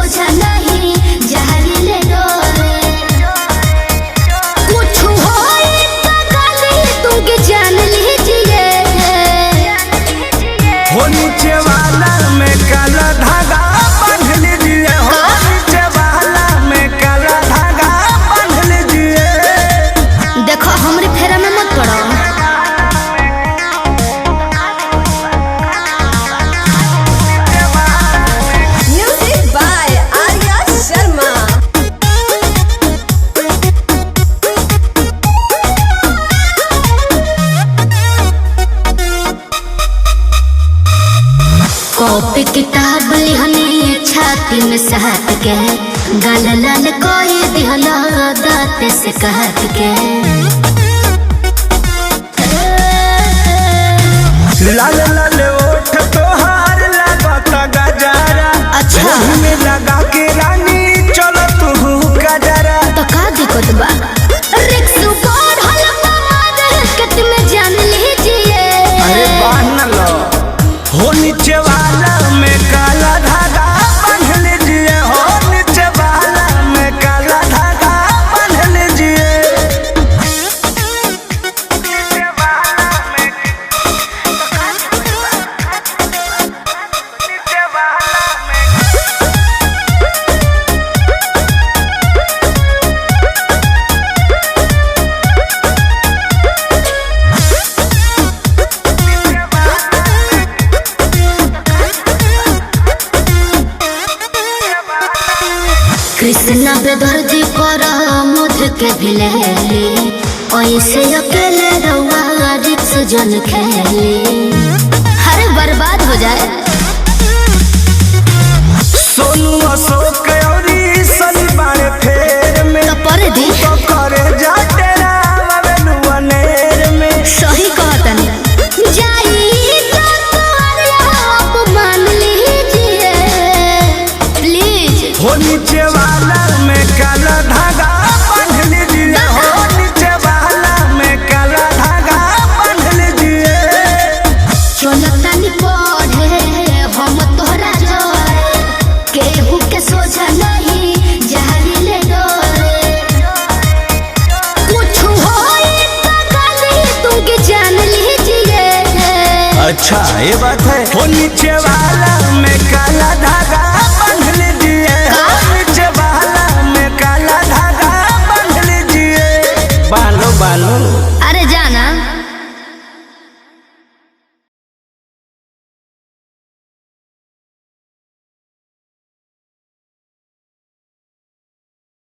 सोचा नहीं जहरीले डोरे कुछ होए तो गाली दूंगी जान लीजिए हो नीचे वाला में काला धागा बांध लीजिए हो नीचे वाला में काला धागा बांध लीजिए। देखो हमरे फेरा में मत पड़ो। कॉपी किताब लिहनी छाती में सहत के गाल लाल कोई दिहला दांत से कहत के लाल लाल ओठ तोहार लागत गजरा अच्छा में लगा के रानी चलो तू गजरा तो का दिक्कत बा रिक्स बढ़ल मार्केट में जान लीजिए। अरे बांध लो हो नीचे वाला में काला धागा बांध लीजिए हो नीचे वाला में काला धागा बांध लीजिए। कृष्णा बेदर्दी पर मुझ के भी लेली ऐसे अकेले रहुआ रिक्स जन खेली हर बर्बाद हो जाए। सोनू अशोक औरी सनी बाड़े फेर में तो पर दी तो करे जा तेरा वेलुआ नेर में सही कहतनी जाई तो आप मान लीजिए प्लीज। हो नीचे वाला में काला धागा बांध लीजिए हो नीचे वाला में काला धागा बांध लीजिए। चलतनी पढ़े हम तोहरा जोरे केहू के सोचा नहीं जहरीले डोरे कुछ होए तो गाली दूंगी जान लीजिए। अच्छा ये बात है हो नीचे वाला में काला धागा बांध लीजिए हो नीचे वाला में काला धागा बांध लीजिए। बालो बालो अरे जाना